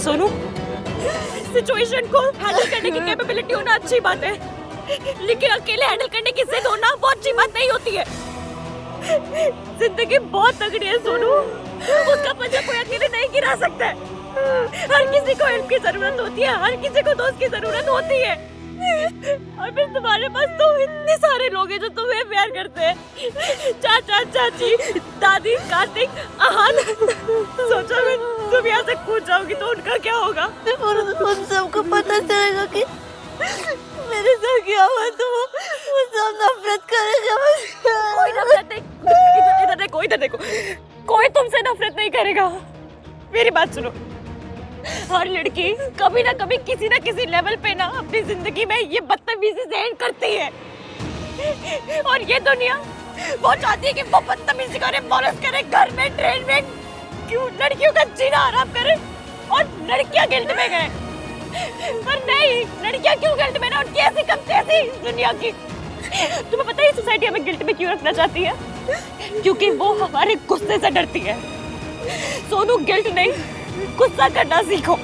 Sonu, situation को handle करने की कैपेबिलिटी होना अच्छी बात है, लेकिन अकेले हैंडल करने की जिद होना बहुत अच्छी बात नहीं होती है। जिंदगी बहुत तगड़ी है सोनू, उसका पंजा कोई अकेले नहीं गिरा सकता है। हर किसी को हेल्प की जरूरत होती है, हर किसी को दोस्त की जरूरत होती है। और फिर तुम्हारे पास तो इतने सारे लोग हैं जो तुम्हें प्यार करते हैं, चाचा, चाची, दादी, कार्तिक, आहान। सोचो मैं तुम यहाँ से कूद जाओगी तो उनका क्या होगा? और उन सबको पता चलेगा कि मेरे साथ क्या हुआ तो वो सब नफरत करेगा। कोई नफरत नहीं, इधर देखो, इधर देखो, कोई तुमसे नफरत नहीं करेगा। मेरी बात सुनो, हर लड़की कभी ना कभी किसी ना किसी लेवल पे ना अपनी जिंदगी में ये बदतमीजी सहन करती है, और ये दुनिया वो चाहती है कि वो बदतमीजी करे, मौलत करे, घर में, ट्रेन में, क्यों लड़कियों का जीना हराम करे और लड़कियां गिल्ट में गए। पर नहीं, लड़कियां क्यों गिल्ट में ना, उनकी ऐसी कम कैसी दुनिया की। तुम्हें पता है सोसाइटी हमें गिल्ट में क्यों रखना चाहती है? क्योंकि वो हमारे गुस्से से डरती है। सोनू, गिल्ट नहीं, गुस्सा करना सीखो।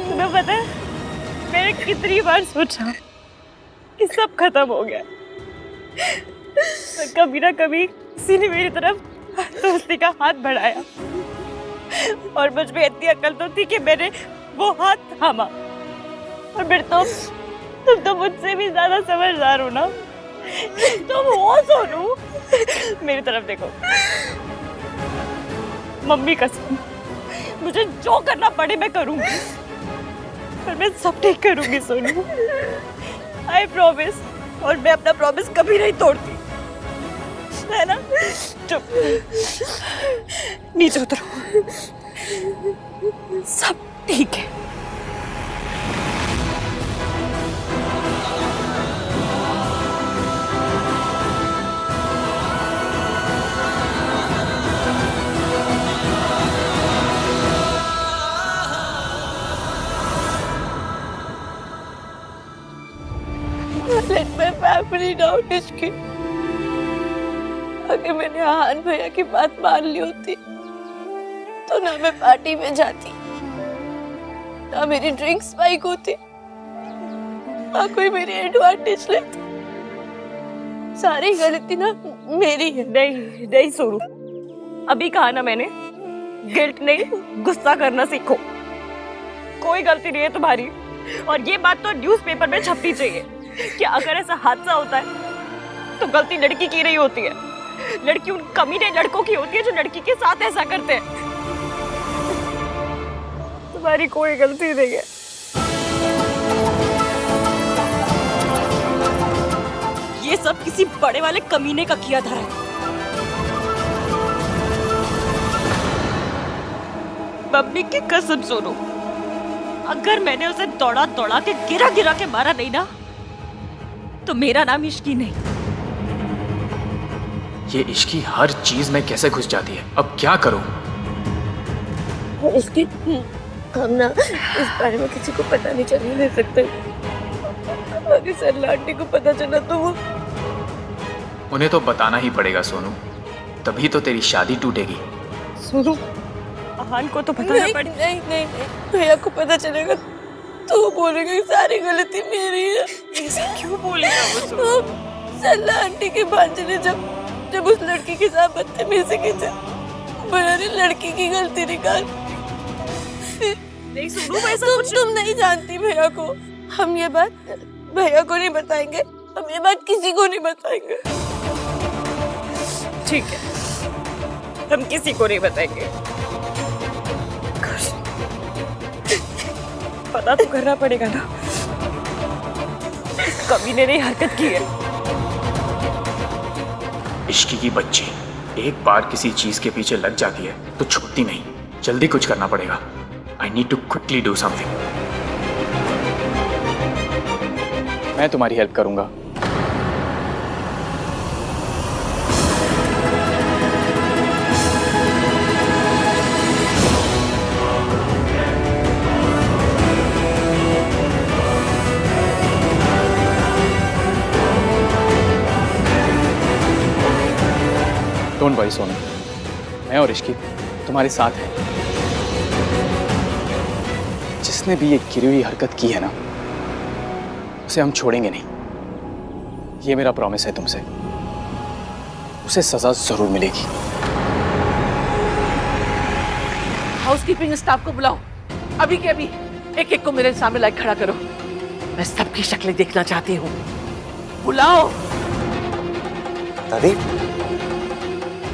तुम्हें पता है मैंने कितनी बार सोचा कि सब खत्म हो गया, तो कभी ना कभी किसी ने मेरी तरफ दोस्ती का हाथ बढ़ाया, और मुझ में इतनी अकल तो थी कि मैंने वो हाथ थामा। और फिर तुम तो मुझसे भी ज्यादा समझदार हो ना, तुम हो सोनू। मेरी तरफ देखो, मम्मी कसम, मुझे जो करना पड़े मैं करूंगी, पर मैं सब ठीक करूंगी सोनू, आई प्रॉमिस। और मैं अपना प्रॉमिस कभी नहीं तोड़ती, है ना? चुप, नीचे उतरो, सब ठीक है। Let my family down, इश्क़। अगर मैंने आहान भैया की बात मान ली होती तो ना मैं पार्टी में जाती, ना मेरी ड्रिंक स्पाइक होती, ना कोई मेरी एडवांटेज लेता। सारी गलती ना मेरी है। नहीं नहीं सोनू, अभी कहा ना मैंने, गिल्ट नहीं, गुस्सा करना सीखो। कोई गलती नहीं है तुम्हारी, और ये बात तो न्यूज़पेपर में छपनी चाहिए कि अगर ऐसा हादसा होता है तो गलती लड़की की नहीं होती है, लड़की उन कमीने लड़कों की होती है जो लड़की के साथ ऐसा करते हैं। तुम्हारी कोई गलती नहीं है। ये सब किसी बड़े वाले कमीने का किया था। मम्मी की कसम सोनू, अगर मैंने उसे दौड़ा दौड़ा के गिरा गिरा के मारा नहीं ना, तो मेरा नाम इश्की नहीं। ये इश्की हर चीज में कैसे घुस जाती है, अब क्या करूं? इसकी हम ना इस बारे में किसी को पता नहीं चलने दे सकते। अगर सरला आंटी को पता चला तो वो... उन्हें तो बताना ही पड़ेगा सोनू, तभी तो तेरी शादी टूटेगी। सोनू, आहान को तो बताना पड़ेगा। नहीं नहीं नहीं, भैया को पता चलेगा तो वो बोलेगा कि सारी गलती मेरी है। ऐसे क्यों बोलेगा वो सोनू? सरला आंटी के भांजे ने जब उस लड़की के साथ बदतमीजी की थी, भैया ने लड़की की गलती निकाल। नहीं सोनू, वैसा कुछ तुम नहीं जानती भैया को। हम ये बात भैया को नहीं बताएंगे, हम ये बात किसी को नहीं बताएंगे। ठीक है, हम किसी को नहीं बताएंगे। पता तो करना पड़ेगा ना, कमीने ने हरकत की है। इश्की की बच्ची एक बार किसी चीज के पीछे लग जाती है तो छूटती नहीं। जल्दी कुछ करना पड़ेगा। I need to quickly do something. मैं तुम्हारी हेल्प करूंगा। डोंट वरी सोनू, मैं और इश्की तुम्हारे साथ है। जिसने भी ये गिरी हुई हरकत की है ना, उसे हम छोड़ेंगे नहीं। ये मेरा प्रॉमिस है तुमसे। उसे सजा जरूर मिलेगी। हाउसकीपिंग स्टाफ को बुलाओ, अभी के अभी। एक एक को मेरे सामने लाइक खड़ा करो। मैं सबकी शक्लें देखना चाहती हूँ। बुलाओ। दादी,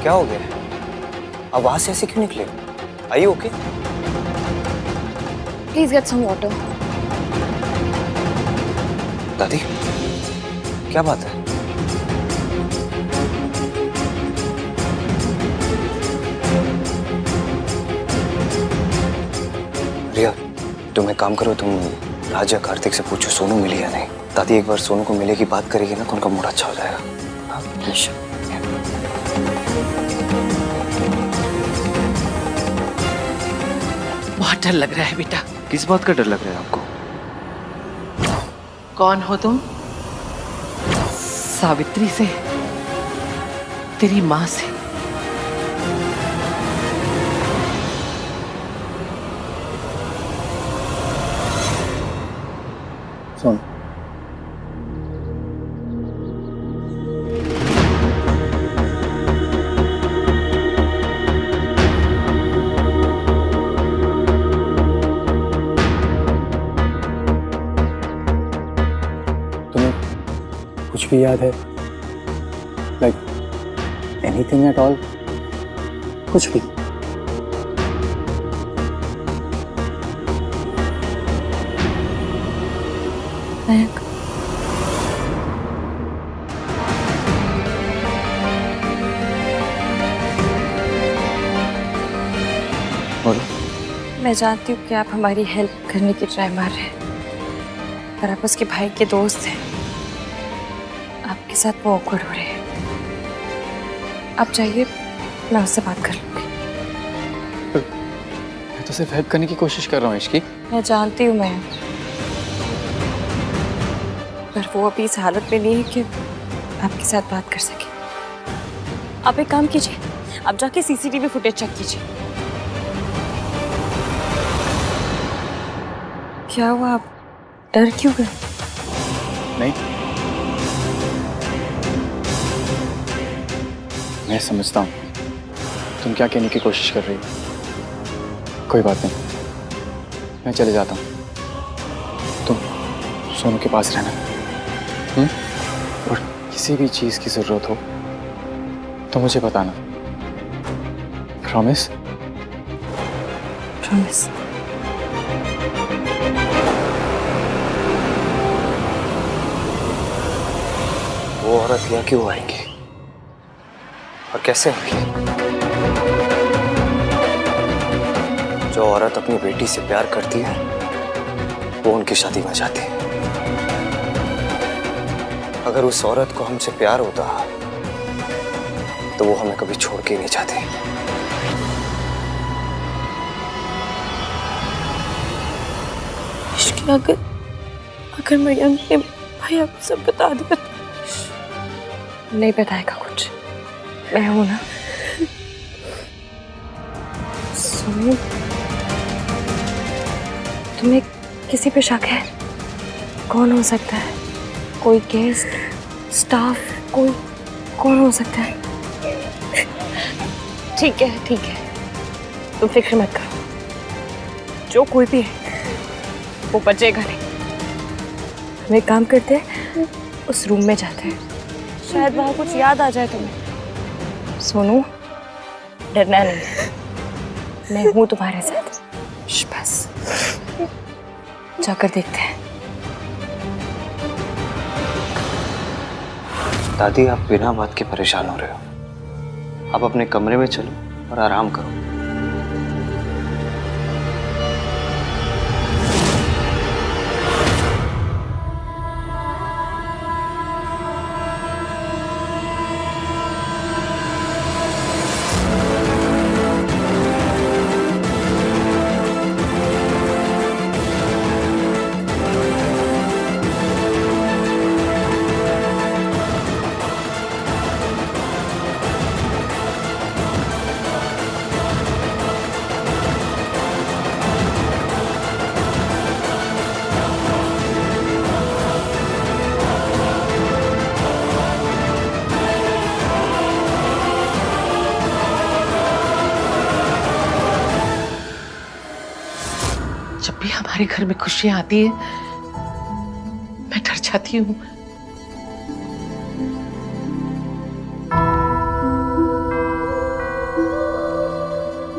क्या हो गया? आवाज से ऐसे क्यों निकले? I okay? Please get some water. दादी, क्या बात है? रिया, तुम एक काम करो, तुम राजा कार्तिक से पूछो सोनू मिली या नहीं। दादी एक बार सोनू को मिलेगी, बात करेगी ना तो उनका मूड अच्छा हो जाएगा। हाँ? बहुत डर लग रहा है बेटा। किस बात का डर लग रहा है आपको? कौन हो तुम? सावित्री से, तेरी माँ से। सुन, तुम्हें कुछ भी याद है? Like anything at all? कुछ भी? मयंक, बोलो। मैं जानती हूँ कि आप हमारी हेल्प करने की ट्राई मार रहे हैं, पर आप उसके भाई के दोस्त हैं। आपके साथ वो awkward हो रहे हैं। आप चाहिए, मैं उससे बात कर लूँगी। मैं तो सिर्फ हेल्प करने की कोशिश कर रहा हूँ इश्की। मैं जानती हूँ मैं, पर वो अभी इस हालत में नहीं है कि आपके साथ बात कर सके। आप एक काम कीजिए, आप जाके सीसीटीवी फुटेज चेक कीजिए। क्या हुआ, आप डर क्यों गए? नहीं, मैं समझता हूँ तुम क्या कहने की कोशिश कर रही हो। कोई बात नहीं, मैं चले जाता हूँ। तुम सोनू के पास रहना। और किसी भी चीज की जरूरत हो तो मुझे बताना। प्रॉमिस? प्रॉमिस। वो औरत यहाँ क्यों आएंगी और कैसे आएंगी? जो औरत अपनी बेटी से प्यार करती है वो उनकी शादी में जाती है। अगर उस औरत को हमसे प्यार होता तो वो हमें कभी छोड़ के नहीं जाती। इश्क, अगर मयंक ने भाई आपको सब बता दिया तो नहीं बताएगा कुछ। मैं हूं ना। सुनो, तुम्हें किसी पे शक है? कौन हो सकता है? कोई गेस्ट, स्टाफ, कोई कौन हो सकता है? ठीक है, ठीक है, तुम फिक्र मत करो। जो कोई भी है वो बचेगा नहीं। हम एक काम करते हैं, उस रूम में जाते हैं, शायद वहां कुछ याद आ जाए तुम्हें। सोनू, डरना नहीं, मैं हूं तुम्हारे साथ। बस जाकर देखते हैं। दादी, आप बिना बात के परेशान हो रहे हो। आप अपने कमरे में चलो और आराम करो। जब भी हमारे घर में खुशियां आती है मैं डर जाती हूँ।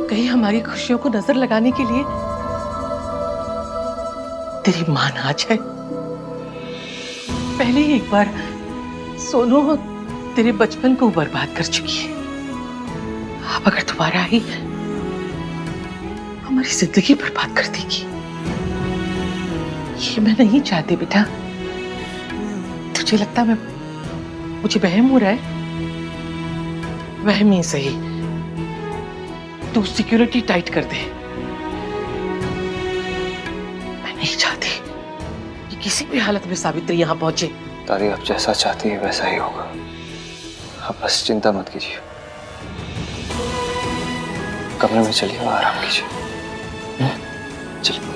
कहीं हमारी खुशियों को नजर लगाने के लिए तेरी मां ना आ जाए। पहले ही एक बार सोनू तेरे बचपन को बर्बाद कर चुकी है, अब अगर दोबारा आई हमारी जिंदगी बर्बाद कर देगी। ये मैं नहीं चाहती बेटा। तुझे लगता मैं मुझे वहम हो रहा है? वहम ही सही, तू सिक्योरिटी टाइट कर दे। मैं नहीं चाहती कि किसी भी हालत में सावित्री यहां पहुंचे। दादी आप जैसा चाहती है वैसा ही होगा, आप बस चिंता मत कीजिए। कमरे में चलिए और आराम कीजिए। चलिए।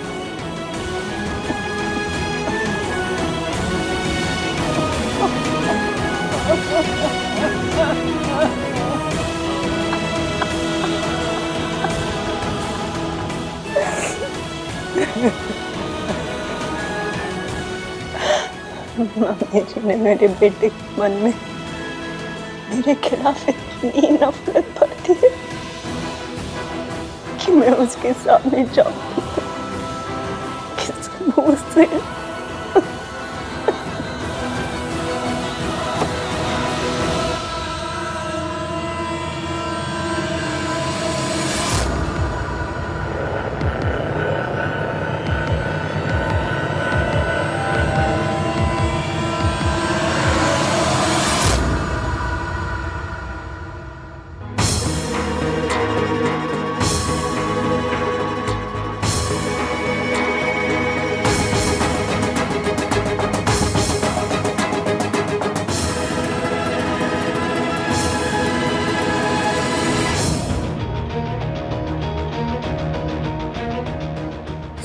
मम्मी जी ने मेरे बेटे के मन में मेरे खिलाफ इतनी नफरत भर दी है कि मैं उसके सामने जाऊं किस मुंह से।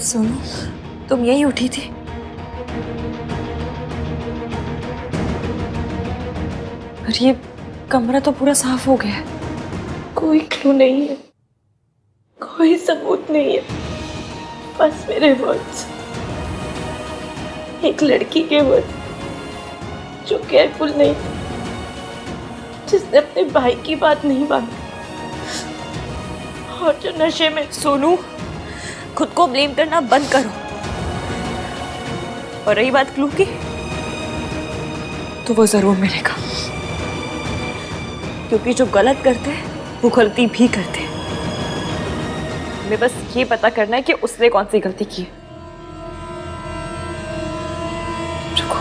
सोनू, तुम यही उठी थी? और ये कमरा तो पूरा साफ हो गया है। कोई क्लू नहीं है, कोई सबूत नहीं है, बस मेरे वर्ड्स। एक लड़की के वर्ड्स जो केयरफुल नहीं, जिसने अपने भाई की बात नहीं मानी और जो नशे में। सोनू, खुद को ब्लेम करना बंद करो। और रही बात क्लू की, तो वो जरूर मिलेगा, क्योंकि जो गलत करते हैं वो गलती भी करते हैं। हमें बस ये पता करना है कि उसने कौन सी गलती की है। रुको।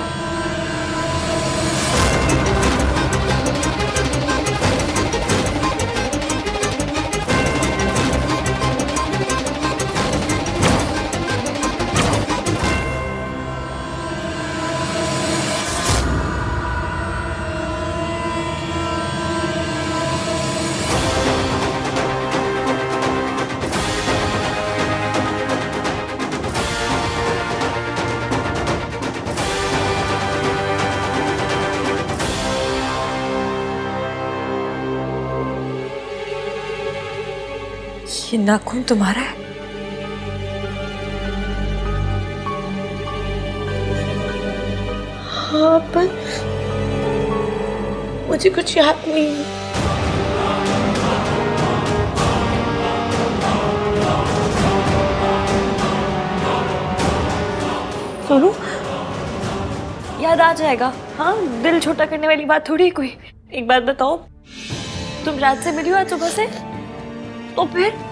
ये नाखून तुम्हारा है? हाँ, पर मुझे कुछ याद नहीं है। सोनू, याद आ जाएगा। हाँ, दिल छोटा करने वाली बात थोड़ी कोई। एक बात बताओ, तुम रात से मिली हो आज सुबह से? तो फिर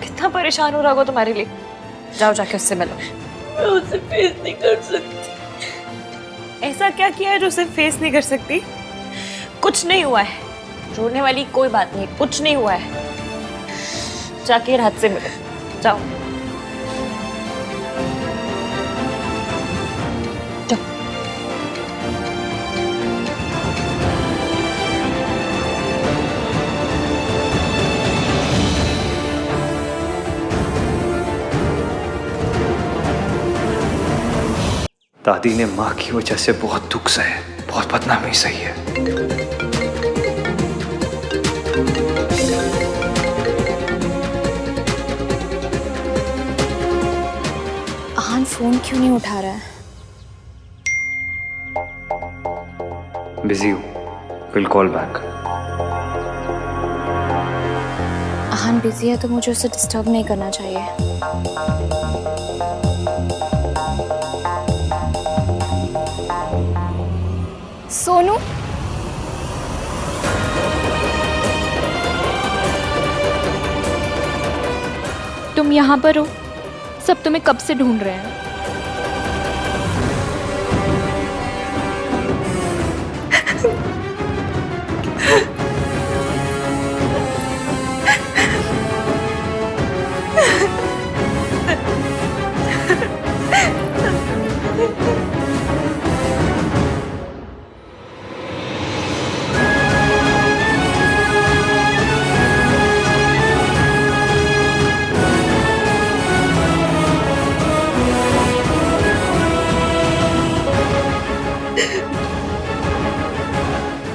कितना परेशान हो रहा होगा तुम्हारे लिए। जाओ जाके उससे मिलो। मैं उसे फेस नहीं कर सकती। ऐसा क्या किया है जो उसे फेस नहीं कर सकती? कुछ नहीं हुआ है, रोने वाली कोई बात नहीं, कुछ नहीं हुआ है। जाके रात से मिलो, जाओ। दादी ने माँ की वजह से बहुत दुख सहे, बहुत बदनामी सही है। फोन क्यों नहीं उठा रहा है? बिजी हूँ, will call back. Ahaan busy है तो मुझे उसे डिस्टर्ब नहीं करना चाहिए। सोनू, तुम यहाँ पर हो? सब तुम्हें कब से ढूंढ रहे हैं।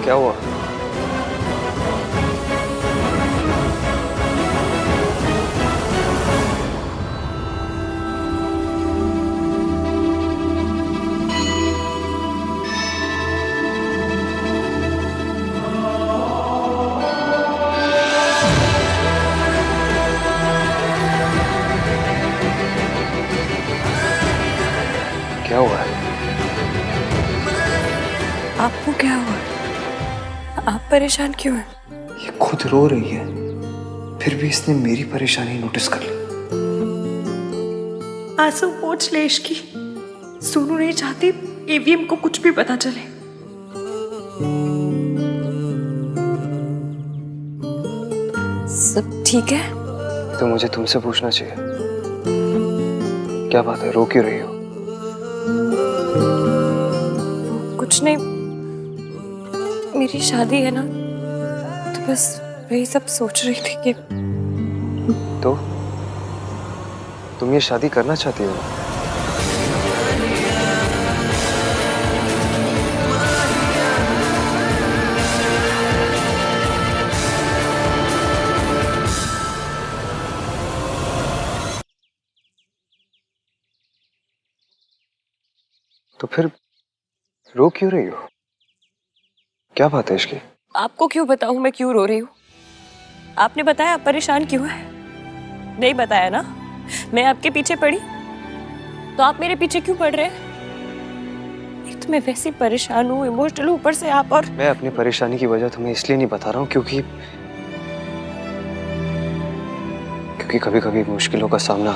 क्या हुआ? क्या हुआ है? आपको क्या हुआ? आप परेशान क्यों हैं? ये खुद रो रही है, फिर भी इसने मेरी परेशानी नोटिस कर ली। आंसू पोंछ ले इसकी। सोनू नहीं चाहती एवीएम को कुछ भी पता चले। सब ठीक है? तो मुझे तुमसे पूछना चाहिए, क्या बात है, रो क्यों रही हो? कुछ नहीं, मेरी शादी है ना, तो बस वही सब सोच रही थी कि तो तुम ये शादी करना चाहती हो? तो फिर रो क्यों रही हो? क्या बात है इसकी? आपको क्यों बताऊं मैं क्यों रो रही हूँ? आपने बताया आप परेशान क्यों है? नहीं बताया ना? मैं आपके पीछे पड़ी तो आप मेरे पीछे क्यों पड़ रहे हैं? एक तो मैं वैसे परेशान हूँ, इमोशनल हूँ, ऊपर से आप। और मैं अपनी परेशानी की वजह तुम्हें इसलिए नहीं बता रहा हूँ क्योंकि कभी कभी मुश्किलों का सामना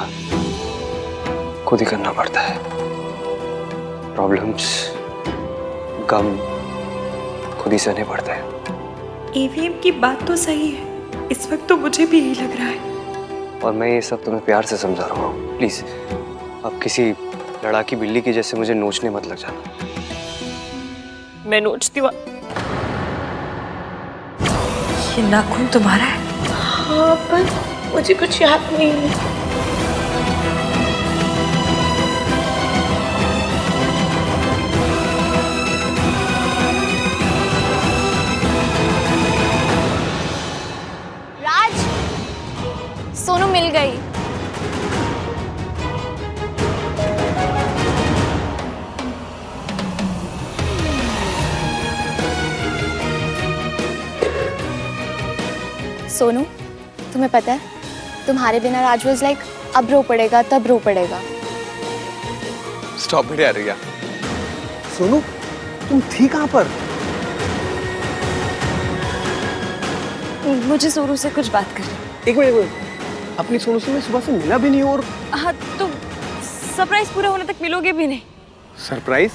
खुद ही करना पड़ता है। प्रॉब्लम्स, गम खुद ही सहने पड़ते हैं। एवीएम की बात तो सही है, इस वक्त तो मुझे भी यही लग रहा है। और मैं ये सब तुम्हें प्यार से समझा रहा हूँ। प्लीज अब किसी लड़ाकी बिल्ली की जैसे मुझे नोचने मत लग जाना। मैं नोचती हूँ? ये नाखून तुम्हारा है? हाँ, पर मुझे कुछ याद नहीं है। सोनू मिल गई। सोनू, तुम्हें पता है तुम्हारे बिना राज वाज लाइक अब रो पड़ेगा तब रो पड़ेगा। स्टॉप इट यार रिया। सोनू, तुम थी कहाँ पर? मुझे सोनू से कुछ बात करनी। एक मिनट, अपनी सोनू से मैं सुबह से मिला भी नहीं। और हाँ, तो सरप्राइज पूरा होने तक मिलोगे भी नहीं। सरप्राइज?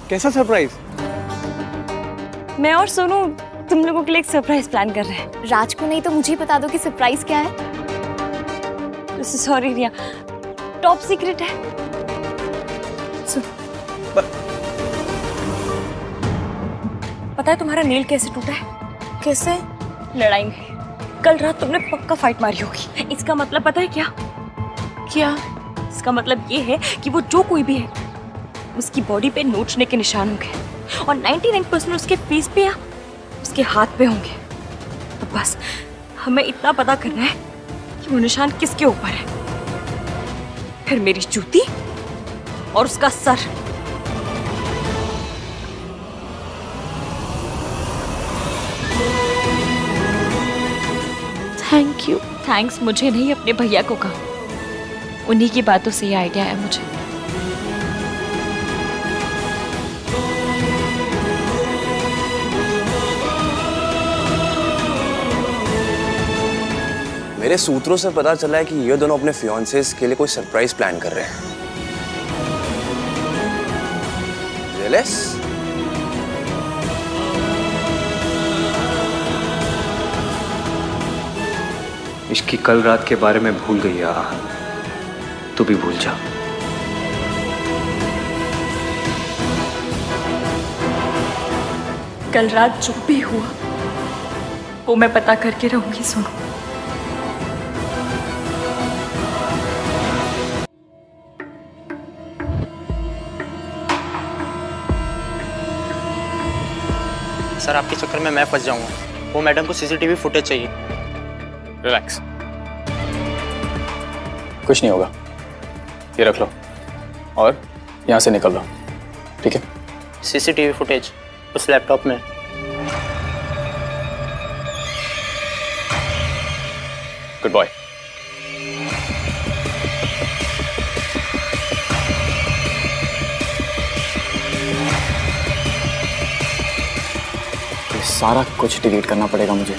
कैसा सरप्राइज? मैं और सोनू तुम लोगों के लिए एक सरप्राइज प्लान कर रहे हैं। राज को नहीं तो मुझे बता दो कि सरप्राइज क्या है। सॉरी रिया, टॉप सीक्रेट है। पता है तुम्हारा नेल कैसे टूटा है? कैसे? लड़ाई में। कल रात तुमने पक्का फाइट मारी होगी। इसका मतलब पता है क्या? क्या? इसका मतलब ये है कि वो जो कोई भी है उसकी बॉडी पे नोचने के निशान होंगे और 99% उसके फेस पे या उसके हाथ पे होंगे। तो बस हमें इतना पता करना है कि वो निशान किसके ऊपर है। फिर मेरी जूती और उसका सर। Thank you. थैंक्स मुझे नहीं, अपने भैया को कहा। उन्हीं की बातों से ये आइडिया आया मुझे। मेरे सूत्रों से पता चला है कि ये दोनों अपने फियांसेस के लिए कोई सरप्राइज प्लान कर रहे हैं। जेलस? इसकी कल रात के बारे में भूल गई है। तू भी भूल जा। कल रात जो भी हुआ वो मैं पता करके रहूंगी सोनू। सर आपके चक्कर में मैं फंस जाऊंगा। वो मैडम को सीसीटीवी फुटेज चाहिए। रिलैक्स, कुछ नहीं होगा। ये रख लो और यहाँ से निकल लो, ठीक है? सीसीटीवी फुटेज उस लैपटॉप में। Good boy. सारा कुछ डिलीट करना पड़ेगा मुझे।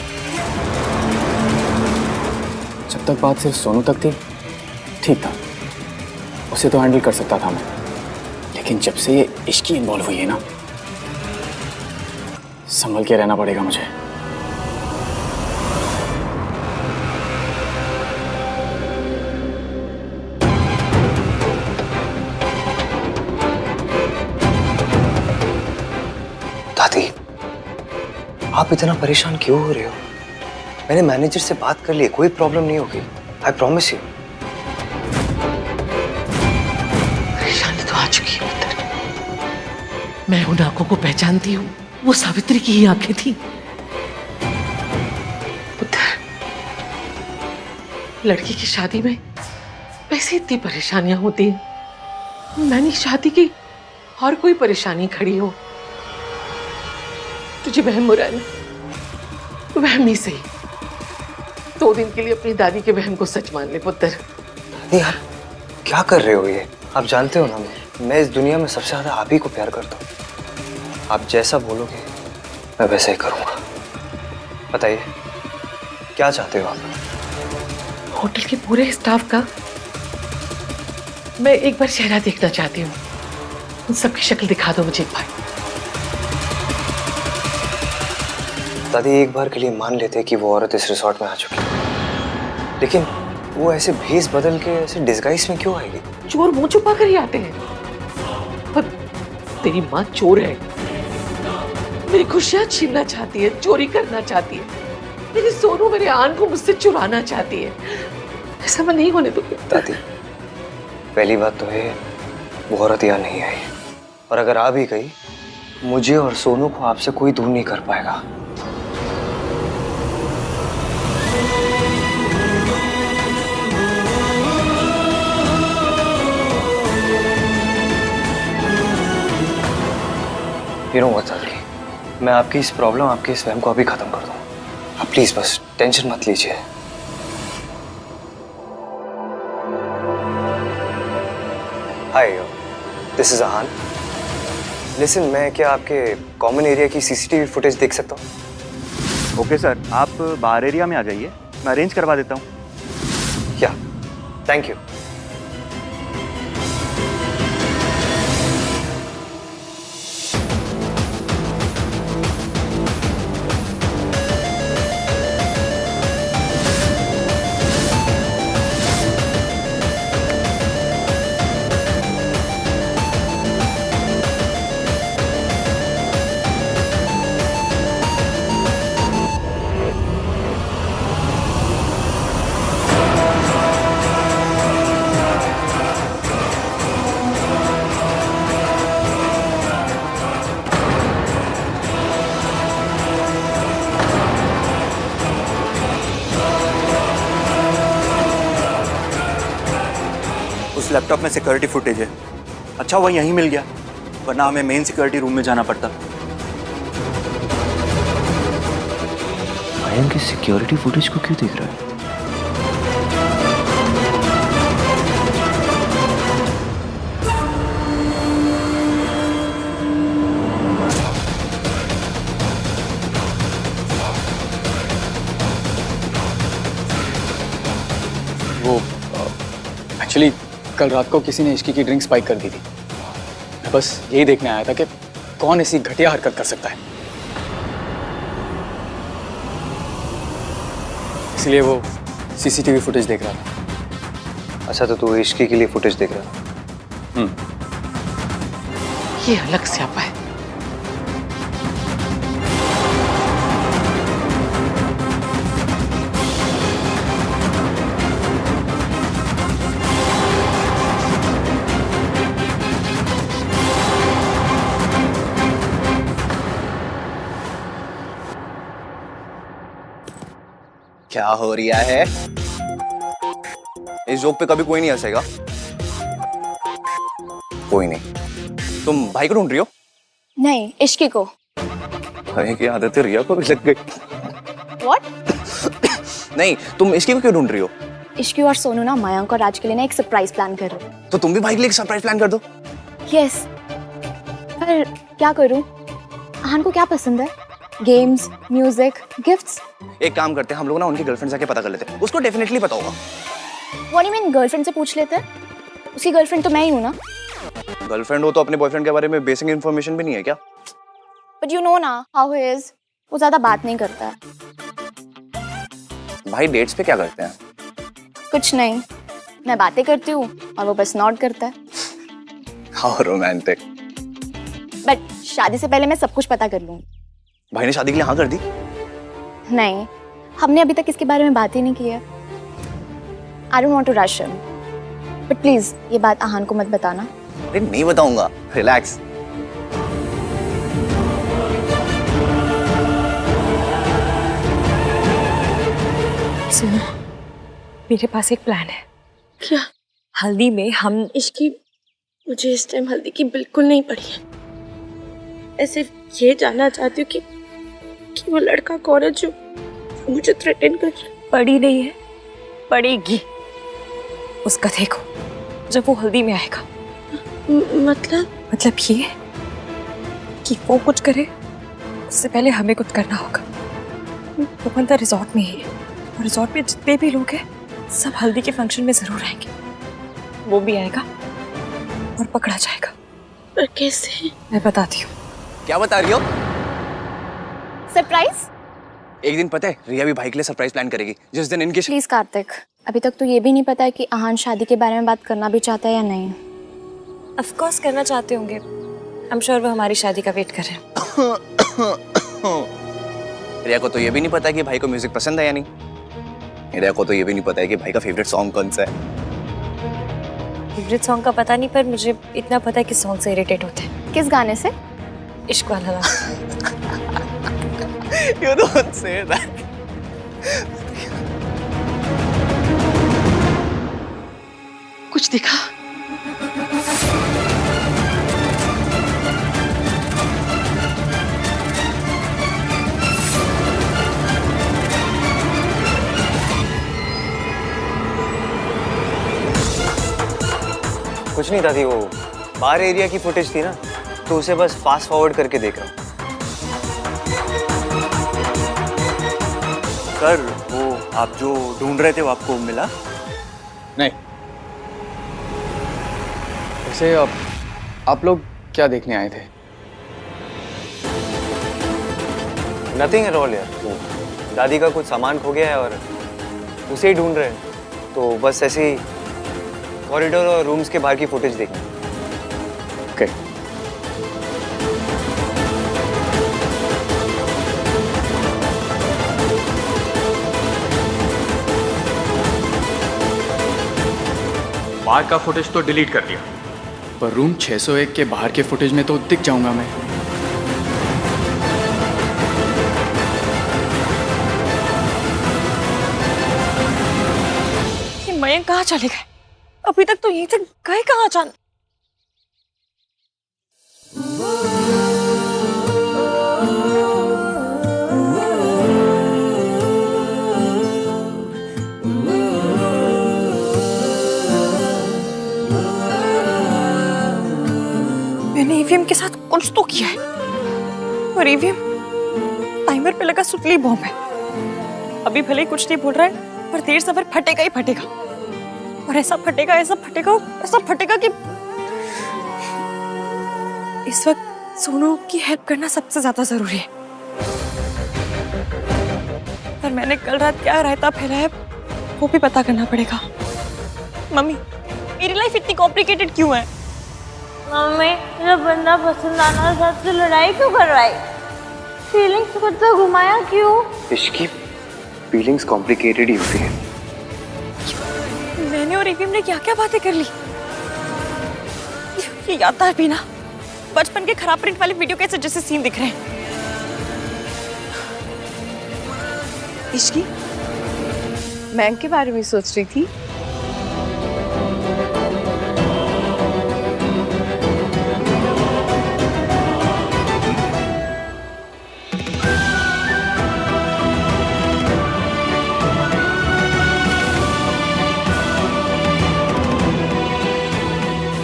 जब तक बात सिर्फ सोनू तक थी ठीक था, उसे तो हैंडल कर सकता था मैं, लेकिन जब से ये इश्की इन्वॉल्व हुई है ना, संभल के रहना पड़ेगा मुझे। दादी, आप इतना परेशान क्यों हो रहे हो? मैंने मैनेजर से बात कर ली, कोई प्रॉब्लम नहीं होगी। I promise you. परेशानी तो आ चुकी है पुत्र। मैं उन आंखों को पहचानती हूँ, वो सावित्री की ही आंखें थी। पुत्र, लड़की की शादी में वैसे इतनी परेशानियां होती हैं। मैंने शादी की और कोई परेशानी खड़ी हो, तुझे वहम हो रहा है ना? वहम ही सही। 2 दिन के लिए अपनी दादी के वहम को सच मान ले पुत्र। दादी, आप क्या कर रहे हो ये? आप जानते हो ना, मैं इस दुनिया में सबसे ज्यादा आप ही को प्यार करता हूँ। आप जैसा बोलोगे मैं वैसा ही करूँगा। बताइए, क्या चाहते हो आप? होटल के पूरे स्टाफ का मैं एक बार चेहरा देखना चाहती हूँ। उन सबकी शक्ल दिखा दो मुझे एक बार। दादी, एक बार के लिए मान लेते कि वो औरत इस रिसोर्ट में आ चुकी है, लेकिन वो ऐसे भेस बदल के ऐसे डिस्गाइज में क्यों आएगी? चोर मुंह छुपा कर ही आते हैं। पर तेरी माँ चोर है, मेरी खुशियां छीनना चाहती है, चोरी करना चाहती है। मेरी सोनू, मेरे आन को मुझसे चुराना चाहती है। ऐसा मैं नहीं होने दूंगी। दादी, पहली बात तो है वो औरत यहाँ नहीं आई, और अगर आ भी गई, मुझे और सोनू को आपसे कोई दूर नहीं कर पाएगा। You know what, दादी, मैं आपकी इस प्रॉब्लम, आपके इस वहम को अभी खत्म कर दूं। आप प्लीज बस टेंशन मत लीजिए। हाय, दिस इज अहान। लिसन, मैं क्या आपके कॉमन एरिया की सीसीटीवी फुटेज देख सकता हूँ? ओके सर, आप बाहर एरिया में आ जाइए, मैं अरेंज करवा देता हूँ। या, थैंक यू। उस लैपटॉप में सिक्योरिटी फुटेज है, अच्छा वो यहीं मिल गया, वरना हमें मेन सिक्योरिटी रूम में जाना पड़ता। आयन की सिक्योरिटी फुटेज को क्यों देख रहा है? वो एक्चुअली कल रात को किसी ने इश्की की ड्रिंक स्पाइक कर दी थी। मैं बस यही देखने आया था कि कौन ऐसी घटिया हरकत कर सकता है, इसलिए वो सीसीटीवी फुटेज देख रहा था। अच्छा तो तू इश्की के लिए फुटेज देख रहा था? ये अलग स्यापा है। क्या हो रहा है? इस जोक पे कभी कोई नहीं हंसेगा। कोई नहीं। तुम भाई को ढूंढ रही हो? नहीं, इश्की को। भाई की आदत रिया को भी लग गई। What? नहीं, तुम इश्की को क्यों ढूंढ रही हो? इश्की और सोनू ना मयंक और राज के लिए ना एक सरप्राइज प्लान कर रहे हैं। तो तुम भी भाई के लिए एक सरप्राइज प्लान कर दो। यस। पर क्या करूं? आहान को क्या पसंद है? Games, music, gifts? एक काम करते हैं, हम लोग ना उनकी गर्लफ्रेंड जाके पता कर लेते हैं। उसको डेफिनेटली पता होगा। What do you mean girlfriend से पूछ लेते हैं? उसकी गर्लफ्रेंड तो मैं ही हूं ना। गर्लफ्रेंड हो तो अपने बॉयफ्रेंड के बारे में बेसिक इन्फॉर्मेशन भी नहीं है क्या? But you know ना how he is. वो ज्यादा बात नहीं करता है। भाई डेट्स पे क्या करते हैं? कुछ नहीं, मैं बातें करती हूँ और वो बस नॉड करता है। How romantic. बट शादी से पहले मैं सब कुछ पता कर लूंगी। भाई ने शादी के लिए हाँ कर दी? नहीं, हमने अभी तक इसके बारे में बात ही नहीं की है। I don't want to rush him. But please, ये बात आहान को मत बताना। अरे नहीं बताऊंगा, रिलैक्स। सुनो, मेरे पास एक प्लान है। क्या? हल्दी में हम इश्की, मुझे इस टाइम हल्दी की बिल्कुल नहीं पड़ी है। ऐसे ये जानना चाहती हूँ कि वो लड़का कौन है जो मुझे थ्रेटन कर रहा है। पड़ी नहीं है, पड़ेगी। उसका देखो जब वो हल्दी में आएगा। मतलब ये कि वो कुछ करे उससे पहले हमें कुछ करना होगा। वो बंदा रिजॉर्ट में ही है और रिजॉर्ट में जितने भी लोग हैं सब हल्दी के फंक्शन में जरूर आएंगे। वो भी आएगा और पकड़ा जाएगा। पर कैसे? मैं बताती हूँ। क्या बता रही हो? सरप्राइज? एक दिन पता है रिया भी भाई के लिए सरप्राइज प्लान करेगी, जिस दिन इनके प्लीज कार्तिक, अभी तक तो ये भी नहीं पता है कि आहान शादी के बारे में बात करना भी चाहता है या नहीं। ऑफ कोर्स करना चाहते होंगे। आई एम श्योर वो हमारी शादी का वेट कर रहे हैं। रिया को तो ये भी नहीं पता है कि भाई को म्यूजिक पसंद है या नहीं। रिया को तो ये भी नहीं पता है कि भाई का फेवरेट सॉन्ग कौन सा है। फेवरेट सॉन्ग का पता नहीं, पर मुझे इतना पता है कि सॉन्ग से इरिटेट होते हैं। किस गाने से? इश्क वाला। You don't say that. कुछ दिखा? कुछ नहीं दादी, वो बार एरिया की फुटेज थी ना, तो उसे बस फास्ट फॉरवर्ड करके देख रहा हूँ। सर वो आप जो ढूंढ रहे थे वो आपको मिला? नहीं। वैसे आप लोग क्या देखने आए थे? नथिंग एट ऑल यार, दादी का कुछ सामान खो गया है और उसे ही ढूंढ रहे हैं, तो बस ऐसे ही कॉरिडोर और रूम्स के बाहर की फुटेज देखनी। ओके। बाहर का फुटेज तो डिलीट कर दिया, पर रूम 601 के बाहर के फुटेज में तो दिख जाऊंगा मैं। ये मयंक कहाँ चले गए? अभी तक तो यहीं से गए कहाँ? ईवीएम के साथ कुछ तो किया है, और ईवीएम टाइमर पे लगा सुतली बॉम्ब है। अभी भले ही कुछ नहीं बोल रहा है, पर देर सफर फटेगा ही फटेगा, और ऐसा फटेगा, ऐसा फटेगा, ऐसा फटेगा कि इस वक्त सोनू की हेल्प करना सबसे ज्यादा जरूरी है। पर मैंने कल रात क्या रायता फैलाया है वो भी पता करना पड़ेगा। मम्मी, मेरी लाइफ इतनी कॉम्प्लिकेटेड क्यों है? मम्मी, मेरा बंदा पसंद आना था तो लड़ाई क्यों कर रहा है? फीलिंग्स को तो घुमाया क्यों? इसकी फीलिंग्स कॉम्प्लिकेटेड ही होती है। मैंने और ईवीएम ने क्या क्या बातें कर ली। ये याददार भी ना, बचपन के खराब प्रिंट वाले वीडियो कैसे जैसे सीन दिख रहे हैं। इश्की, मैं के बारे में सोच रही थी।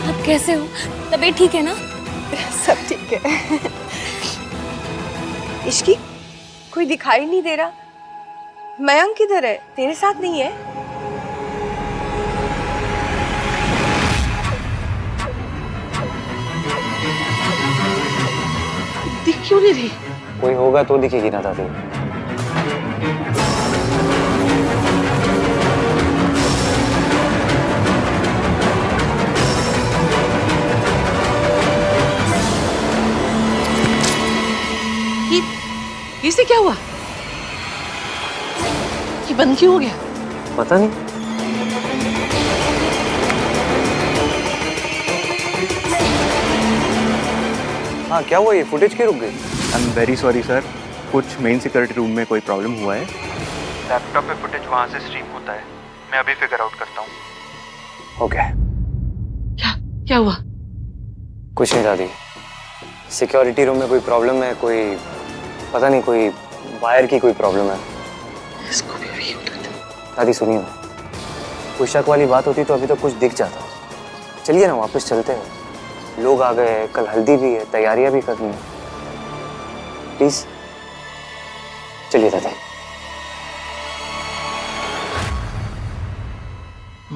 आप कैसे हो? तबीयत ठीक है ना? सब ठीक है। इश्की, कोई दिखाई नहीं दे रहा। मयंक किधर है? तेरे साथ नहीं है? दिख क्यों नहीं रही? कोई होगा तो दिखेगी ना दादी। इसे क्या हुआ? ये बंद क्यों हो गया? पता नहीं। हाँ, क्या हुआ? ये फुटेज क्यों रुक गई? I am very sorry sir, कुछ मेन सिक्योरिटी रूम में कोई प्रॉब्लम हुआ है। लैपटॉप पे फुटेज वहां से स्ट्रीम होता है, मैं अभी फिगर आउट करता हूँ। ओके। क्या हुआ? कुछ नहीं दादी, सिक्योरिटी रूम में कोई प्रॉब्लम है, कोई पता नहीं, कोई वायर की कोई प्रॉब्लम है। इसको भी अभी होता था। दादी सुनिए ना, कोई शक वाली बात होती तो अभी तो कुछ दिख जाता। चलिए ना, वापस चलते हैं। लोग आ गए, कल हल्दी भी है, तैयारियां भी करनी है। प्लीज चलिए दादी।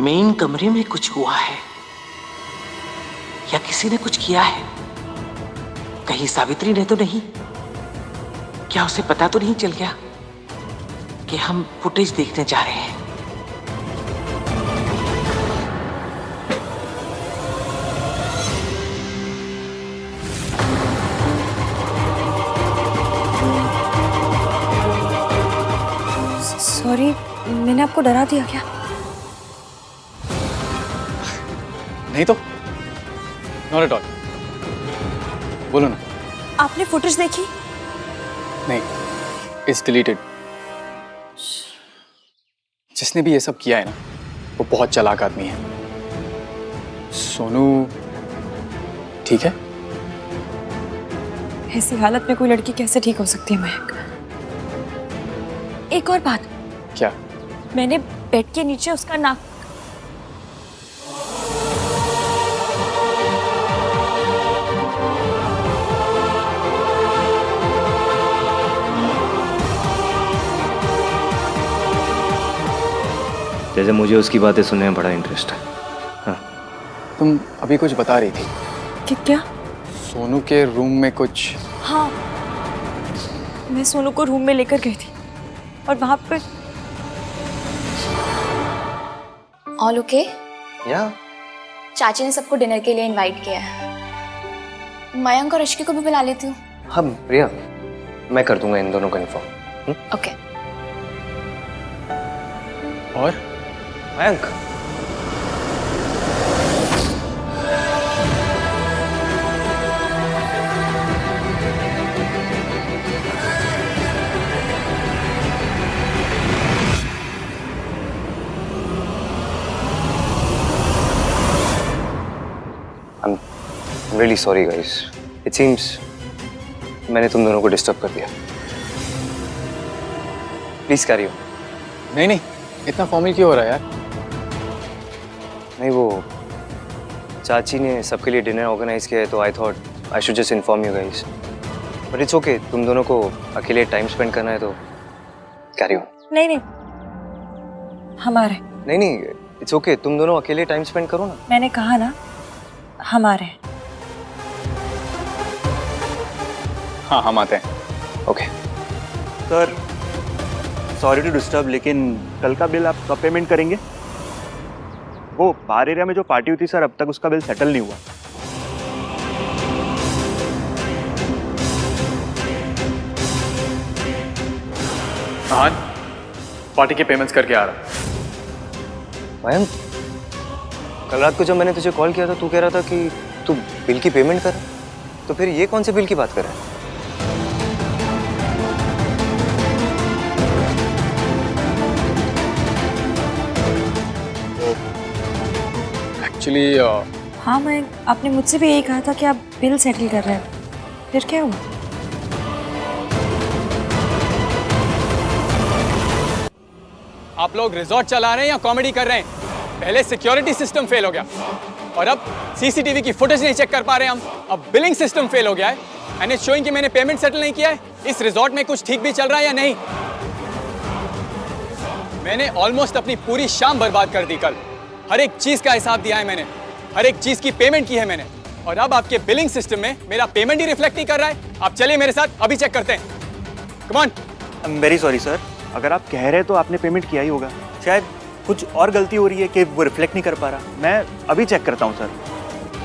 मेन कमरे में कुछ हुआ है या किसी ने कुछ किया है? कहीं सावित्री ने तो नहीं? क्या उसे पता तो नहीं चल गया कि हम फुटेज देखने जा रहे हैं? सॉरी, मैंने आपको डरा दिया क्या? नहीं तो, नॉट एट ऑल। बोलो ना। आपने फुटेज देखी? नहीं, इट्स डिलीटेड। जिसने भी ये सब किया है ना, वो बहुत चालाक आदमी है। सोनू ठीक है? ऐसी हालत में कोई लड़की कैसे ठीक हो सकती है मयंक? एक और बात। क्या? मैंने बेड के नीचे उसका नाक जैसे मुझे उसकी बातें सुनने में बड़ा इंटरेस्ट है। हाँ। तुम अभी कुछ बता रही थी। कि क्या? सोनू के रूम में कुछ। हाँ, मैं सोनू को रूम में लेकर गई थी और वहां पे ऑल ओके? या चाची ने सबको डिनर के लिए इनवाइट किया है। मयंक और इश्की को भी बुला लेती हूँ। हाँ प्रिया, मैं कर दूंगा इन दोनों का इन्फॉर्म। ओके। और Mayank, I'm really sorry guys. It seems मैंने तुम दोनों को डिस्टर्ब कर दिया। Please carry on. नहीं नहीं, इतना फॉर्मल क्यों हो रहा है यार? नहीं, वो चाची ने सबके लिए डिनर ऑर्गेनाइज किया है तो I thought I should just inform you guys, but it's okay. तुम दोनों को अकेले टाइम स्पेंड करना है तो कैरी ऑन। नहीं नहीं, हमारे। नहीं, इट्स ओके, तुम दोनों अकेले टाइम स्पेंड करो ना। मैंने कहा ना, हमारे। हाँ हम आते हैं। Okay sir sorry to disturb, लेकिन कल का बिल आप कब पेमेंट करेंगे? वो बार एरिया में जो पार्टी हुई थी सर, अब तक उसका बिल सेटल नहीं हुआ। हाँ, पार्टी के पेमेंट्स करके आ रहा। मयंक, कल रात को जब मैंने तुझे कॉल किया था तू कह रहा था कि तू बिल की पेमेंट कर, तो फिर ये कौन से बिल की बात कर रहा है? एक्चुअली हाँ मैं, आपने मुझसे भी यही कहा था कि आप बिल सेटल कर रहे हैं, फिर क्या हुआ? आप लोग रिजॉर्ट चला रहे हैं या कॉमेडी कर रहे हैं? पहले सिक्योरिटी सिस्टम फेल हो गया और अब सीसीटीवी की फुटेज नहीं चेक कर पा रहे हम। अब बिलिंग सिस्टम फेल हो गया है एंड इट्स शोइंग कि मैंने पेमेंट सेटल नहीं किया है। इस रिजॉर्ट में कुछ ठीक भी चल रहा है या नहीं? मैंने ऑलमोस्ट अपनी पूरी शाम बर्बाद कर दी कल। हर एक चीज का हिसाब दिया है मैंने, हर एक चीज की पेमेंट की है मैंने, और अब आपके बिलिंग सिस्टम में मेरा पेमेंट ही रिफ्लेक्ट नहीं कर रहा है। आप चलिए मेरे साथ, अभी चेक करते हैं। Come on. I am very sorry sir, अगर आप कह रहे हैं तो आपने पेमेंट किया ही होगा। शायद कुछ और गलती हो रही है कि वो रिफ्लेक्ट नहीं कर पा रहा। मैं अभी चेक करता हूँ सर,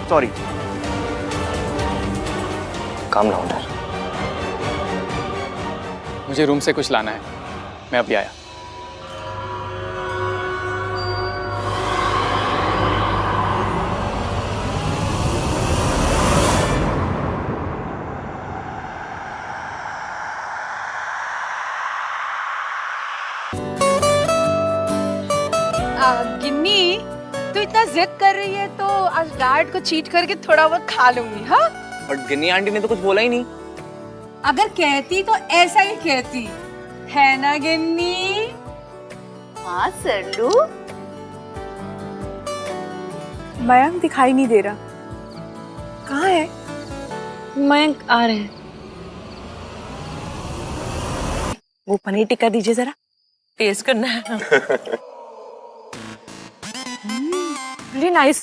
सॉरी। काम डाउन यार। मुझे रूम से कुछ लाना है, मैं अभी आया। गिन्नी, तू इतना जिद कर रही है तो आज डैड को चीट करके थोड़ा बहुत खा लूंगी। हाँ, बट गिन्नी आंटी ने तो कुछ बोला ही नहीं। अगर कहती तो ऐसा ही कहती है ना गिन्नी? हाँ सरलू। मयंक दिखाई नहीं दे रहा, कहाँ है? मयंक आ रहे हैं। वो पनीर टिक्का दीजिए जरा, टेस्ट करना है। Really nice.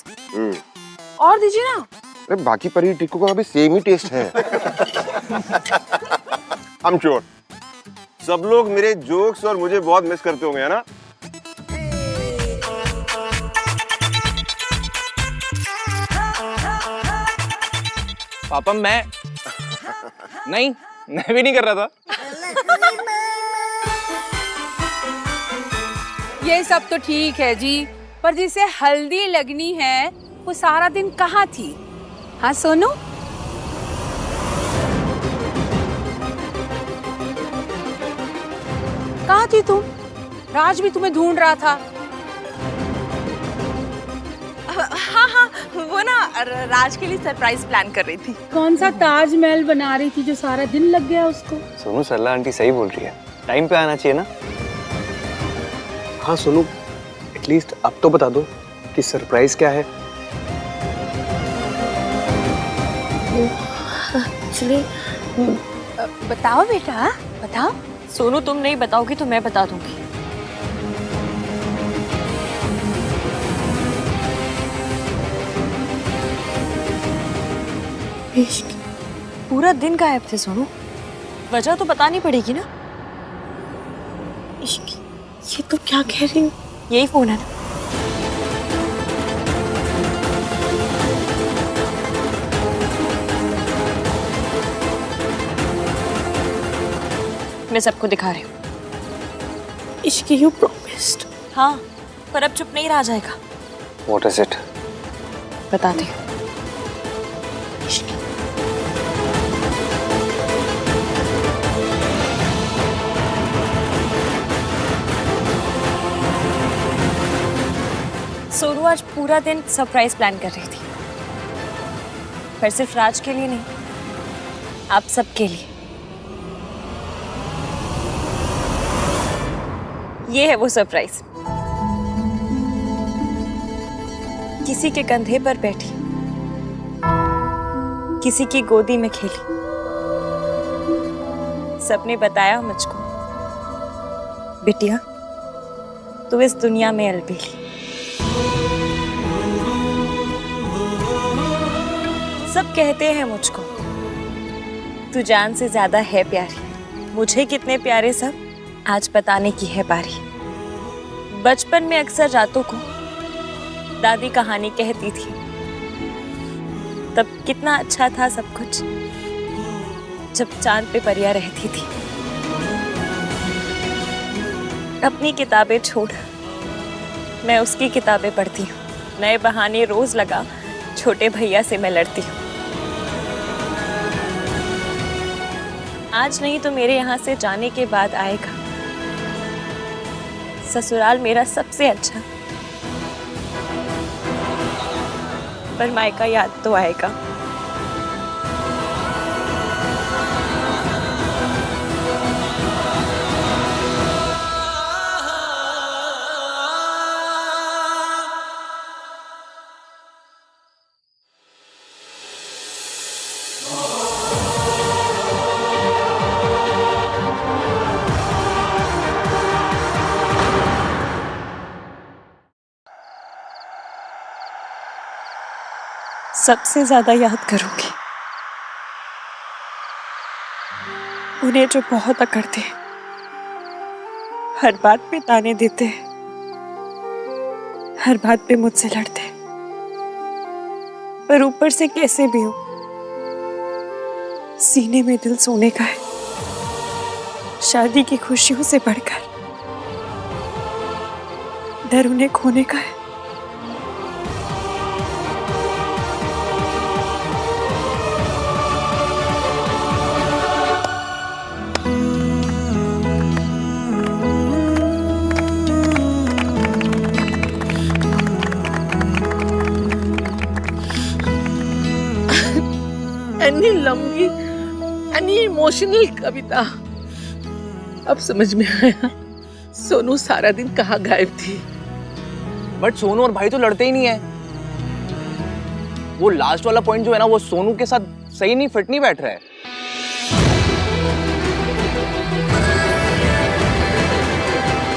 और दीजिए ना। अरे बाकी पनीर टिक्कों का भी सेम ही टेस्ट है। I'm sure सब लोग मेरे जोक्स और मुझे बहुत मिस करते होंगे, है ना? पापा मैं नहीं, मैं भी नहीं कर रहा था। ये सब तो ठीक है जी, पर जिसे हल्दी लगनी है वो सारा दिन कहाँ थी? हाँ सोनू, कहाँ थी तुम? राज भी तुम्हें ढूंढ रहा था। हाँ हाँ, वो ना राज के लिए सरप्राइज प्लान कर रही थी। कौन सा ताजमहल बना रही थी जो सारा दिन लग गया उसको? सोनू, सरला आंटी सही बोल रही है, टाइम पे आना चाहिए ना। हाँ सोनू, एटलीस्ट अब तो बता दो कि सरप्राइज क्या है। एक्चुअली बताओ बेटा, बताओ। सोनू, तुम नहीं बताओगी तो मैं बता दूंगी। पूरा दिन गायब थे सोनू, वजह तो बतानी पड़ेगी ना। ये तो क्या कह रही हूँ? यही फोन है ना। मैं सबको दिखा रही हूँ। इश्क, यू प्रॉमिस्ड। हाँ, पर अब चुप नहीं रहा जाएगा। What is it? बताती हूँ। सोनू आज पूरा दिन सरप्राइज प्लान कर रही थी, पर सिर्फ राज के लिए नहीं, आप सबके लिए। ये है वो सरप्राइज। किसी के कंधे पर बैठी, किसी की गोदी में खेली। सबने बताया मुझको, बिटिया तू इस दुनिया में अलबेली। सब कहते हैं मुझको तू जान से ज्यादा है प्यारी। मुझे कितने प्यारे सब आज बताने की है बारी। बचपन में अक्सर रातों को दादी कहानी कहती थी, तब कितना अच्छा था सब कुछ जब चांद पे परियां रहती थी। अपनी किताबें छोड़ मैं उसकी किताबें पढ़ती हूँ। नए बहाने रोज लगा छोटे भैया से मैं लड़ती हूँ। आज नहीं तो मेरे यहाँ से जाने के बाद आएगा ससुराल मेरा सबसे अच्छा, पर मायका याद तो आएगा। सबसे ज्यादा याद करूंगी उन्हें जो बहुत अकड़ते, हर बात पे ताने देते, हर बात पे मुझसे लड़ते, पर ऊपर से कैसे भी हो सीने में दिल सोने का है। शादी की खुशियों से बढ़कर डर उन्हें खोने का है। एनी लंबी एनी इमोशनल कविता। अब समझ में आया सोनू सारा दिन कहाँ गायब थी। बट सोनू और भाई तो लड़ते ही नहीं है। वो लास्ट वाला पॉइंट जो है ना, वो सोनू के साथ सही नहीं फिट नहीं बैठ रहा है।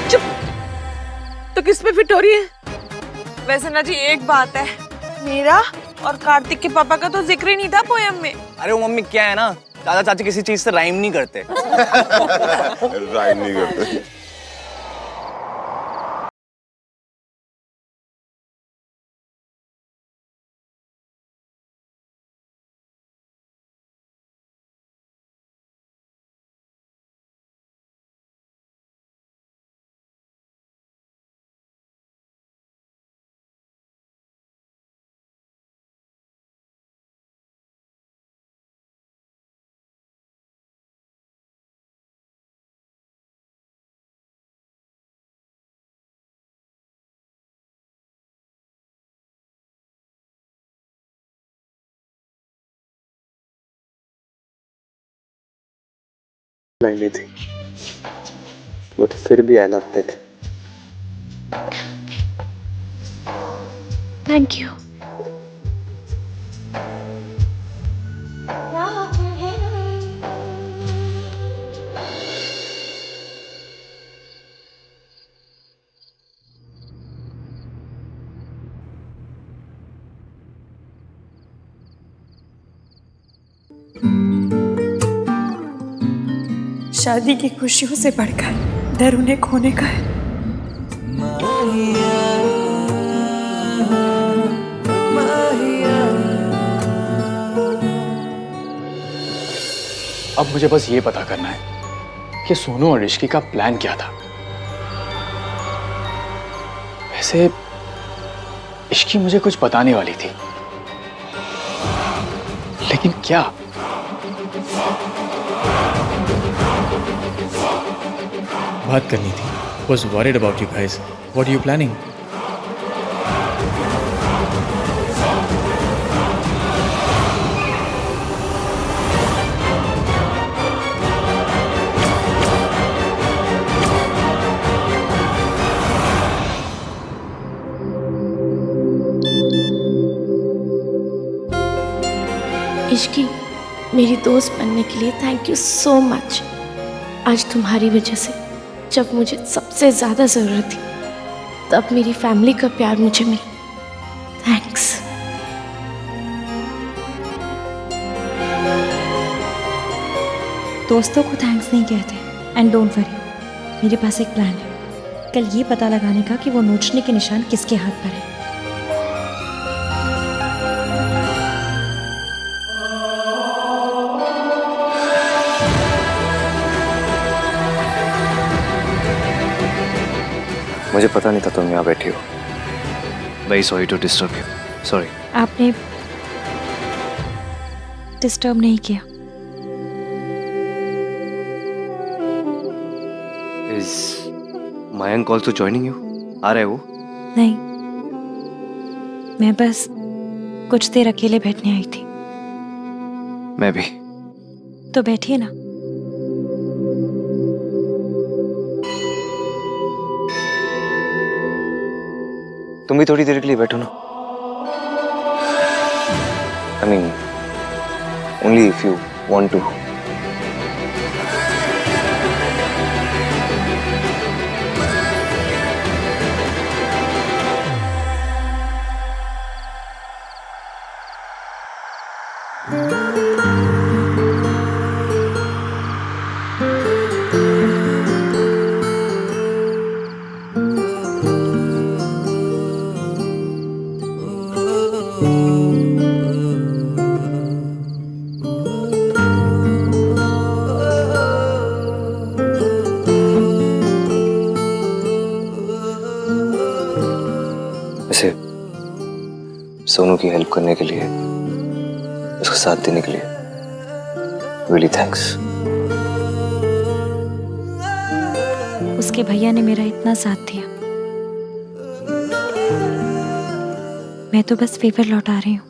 चुप, तो किस पे फिट हो रही है? वैसे ना जी एक बात है, मेरा और कार्तिक के पापा का तो जिक्र ही नहीं था पोयम में। अरे वो मम्मी क्या है ना, दादा चाची किसी चीज से राइम नहीं करते। राइम नहीं करते। लाइनें थी बट फिर भी I loved it. Thank you. शादी की खुशियों से बढ़कर डर उन्हें खोने का है। अब मुझे बस ये पता करना है कि सोनू और ऋषि का प्लान क्या था। वैसे इश्की मुझे कुछ बताने वाली थी, लेकिन क्या? बात करनी थी। Was worried about you guys. What are you planning? Ishki, मेरी दोस्त बनने के लिए थैंक यू सो मच। आज तुम्हारी वजह से जब मुझे सबसे ज़्यादा ज़रूरत थी तब मेरी फैमिली का प्यार मुझे मिला। थैंक्स। दोस्तों को थैंक्स नहीं कहते। एंड डोंट वरी, मेरे पास एक प्लान है कल ये पता लगाने का कि वो नोचने के निशान किसके हाथ पर है। मुझे पता नहीं था तुम यहाँ बैठी हो। Very sorry to disturb you. Sorry. आपने डिस्टर्ब नहीं किया। Is Mayank also joining you? आ रहे हो? नहीं, मैं बस कुछ देर अकेले बैठने आई थी। मैं भी। तो बैठिए ना। तुम भी थोड़ी देर के लिए बैठो ना। I mean, only if you want to. वैसे सोनू की हेल्प करने के लिए, उसका साथ देने के लिए रियली थैंक्स। उसके भैया ने मेरा इतना साथ दिया, मैं तो बस फेवर लौटा रही हूँ।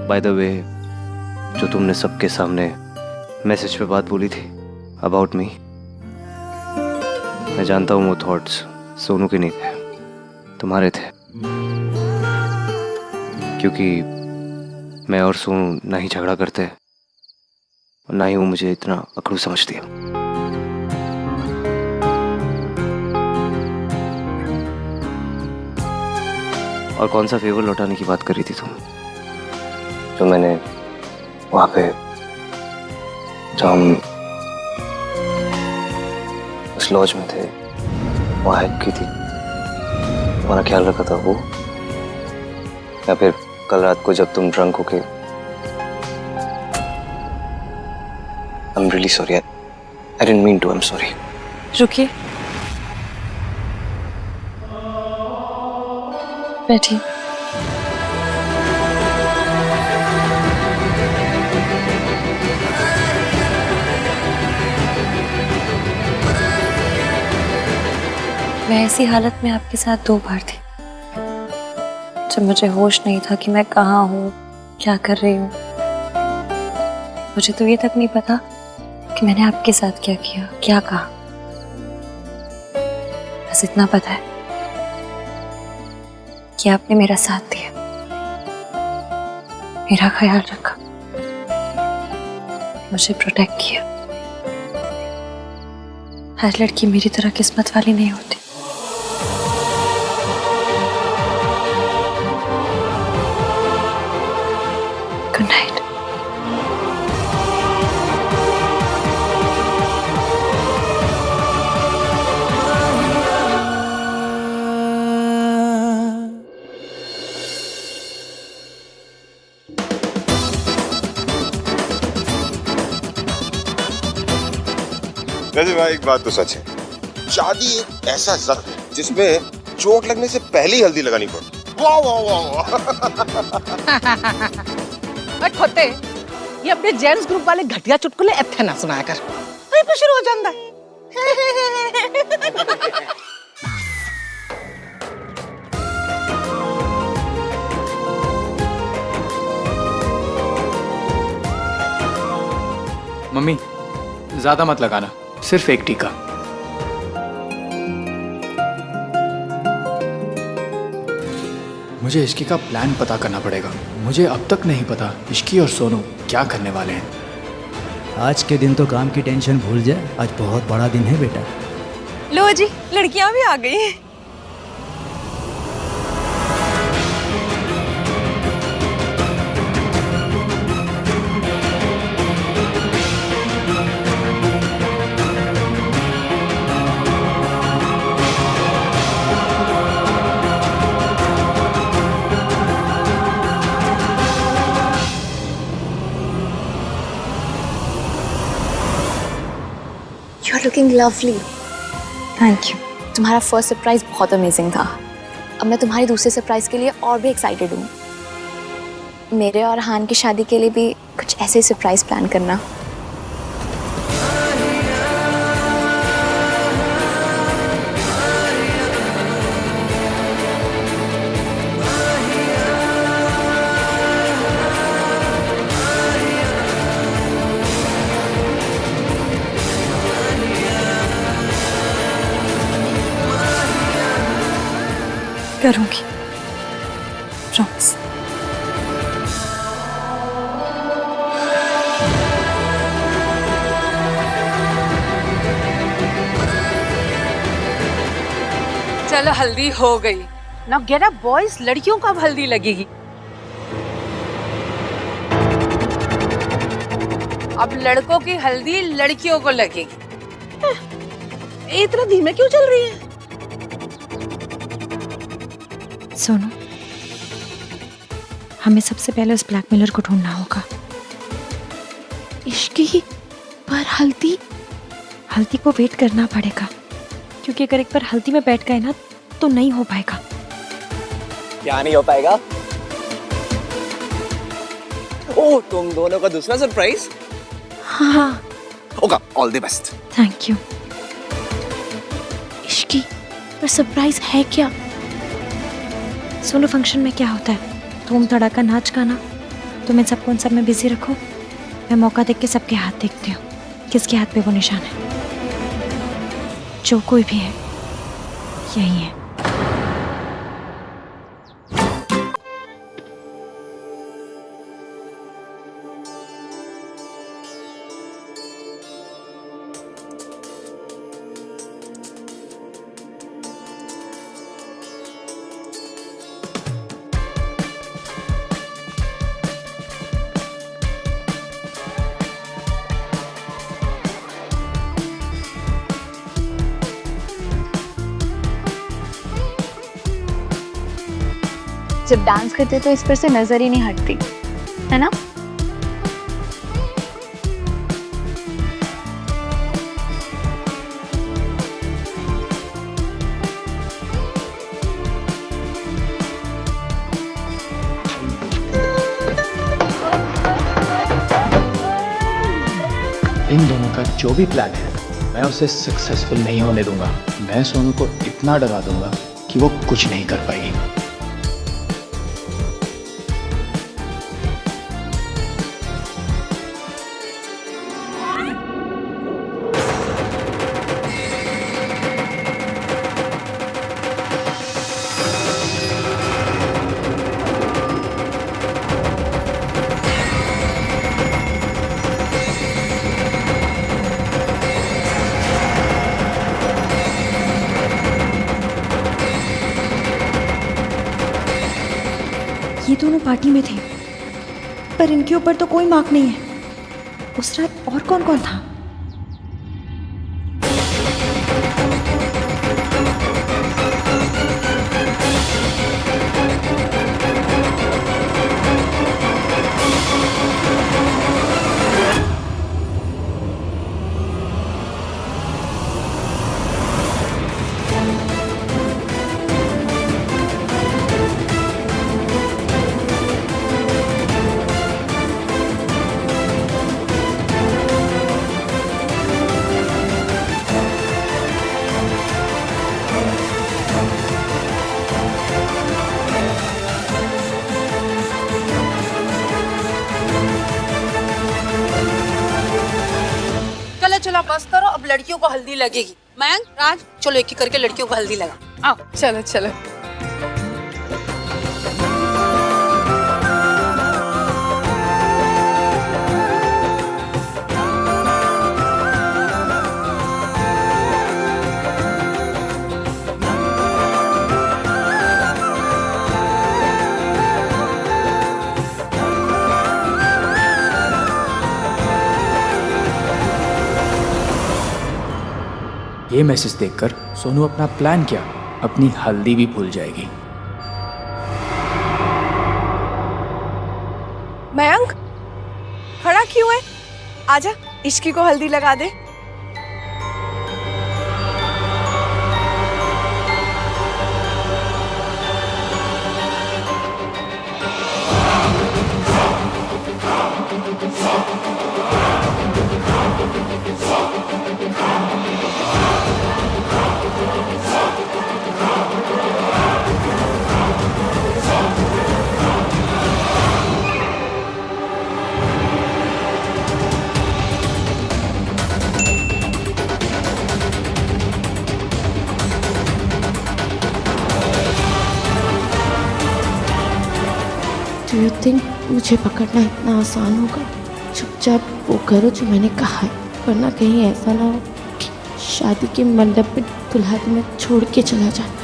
बाय द वे, जो तुमने सबके सामने मैसेज पे बात बोली थी अबाउट मी, मैं जानता हूँ वो थॉट्स सोनू के नहीं थे, तुम्हारे थे। क्योंकि मैं और सोनू ना ही झगड़ा करते और ना ही वो मुझे इतना अकड़ू समझती है। और कौन सा फेवर लौटाने की बात कर रही थी तुम? जो मैंने वहां पे, जो हम उस लॉज में थे, वहां हेल्प की थी, तुम्हारा ख्याल रखा था वो? या फिर कल रात को जब तुम ड्रंक होके? I'm really sorry. I didn't mean to. I'm sorry. रुकिए, बैठिए। मैं ऐसी हालत में आपके साथ 2 बार थी, जब मुझे होश नहीं था कि मैं कहाँ हूँ, क्या कर रही हूँ। मुझे तो ये तक नहीं पता कि मैंने आपके साथ क्या किया, क्या कहा। बस इतना पता है कि आपने मेरा साथ दिया, मेरा ख्याल रखा, मुझे प्रोटेक्ट किया। हर लड़की मेरी तरह किस्मत वाली नहीं होती। Good night. वैसे भाई एक बात तो सच है, शादी एक ऐसा जख्म है जिसमें चोट लगने से पहले ही हल्दी लगानी पड़ती। वाह वाह वाह वाह। खोते, ये अपने जेंट्स ग्रुप वाले घटिया चुटकुले इत्थे ना सुनाया कर, वहीं पे शुरू हो जाता है। मम्मी, ज्यादा मत लगाना, सिर्फ एक टीका। मुझे इश्की का प्लान पता करना पड़ेगा। मुझे अब तक नहीं पता इश्की और सोनू क्या करने वाले हैं। आज के दिन तो काम की टेंशन भूल जाए, आज बहुत बड़ा दिन है बेटा। लो जी, लड़कियां भी आ गई। You are looking lovely. Thank you. तुम्हारा फर्स्ट सरप्राइज बहुत अमेजिंग था। अब मैं तुम्हारी दूसरे सरप्राइज के लिए और भी एक्साइटेड हूँ। मेरे और हान की शादी के लिए भी कुछ ऐसे सरप्राइज प्लान करना। करूंगी, प्रॉमिस। चलो हल्दी हो गई। नाउ गेट अप बॉयज, लड़कियों को अब हल्दी लगेगी। अब लड़कों की हल्दी लड़कियों को लगेगी। इतना धीमे क्यों चल रही है? सोनू, हमें सबसे पहले उस ब्लैकमेलर को ढूंढना होगा। इश्की पर हल्दी को वेट करना पड़ेगा, क्योंकि अगर एक बार हल्दी में बैठ गए ना तो नहीं हो पाएगा। क्या नहीं हो पाएगा? ओह, तुम दोनों का दूसरा सरप्राइज? हाँ। Okay, all the best. Thank you. Ishki पर सरप्राइज है क्या? सोनू, फंक्शन में क्या होता है? धूम धड़ाका नाच गाना। तुम इन सबको उन सब में बिजी रखो। मैं मौका देख के सबके हाथ देखती हूँ, किसके हाथ पे वो निशान है। जो कोई भी है, यही है। जब डांस करते तो इस पर से नजर ही नहीं हटती, है ना? इन दोनों का जो भी प्लान है, मैं उसे सक्सेसफुल नहीं होने दूंगा। मैं सोनू को इतना डरा दूंगा कि वो कुछ नहीं कर पाएगी। ये दोनों पार्टी में थे, पर इनके ऊपर तो कोई मार्क नहीं है। उस रात और कौन कौन था? चलो बस करो, अब लड़कियों को हल्दी लगेगी। मयंक, राज, चलो एक एक करके लड़कियों को हल्दी लगा। आओ। चलो चलो। ये मैसेज देखकर सोनू अपना प्लान क्या, अपनी हल्दी भी भूल जाएगी। मयंक, खड़ा क्यों है? आजा, इश्की को हल्दी लगा दे। Do you think मुझे पकड़ना इतना आसान होगा? चुपचाप वो करो जो मैंने कहा है, वरना कहीं ऐसा ना हो कि शादी के मंडप में दुल्हा तुम्हें छोड़ के चला जाए।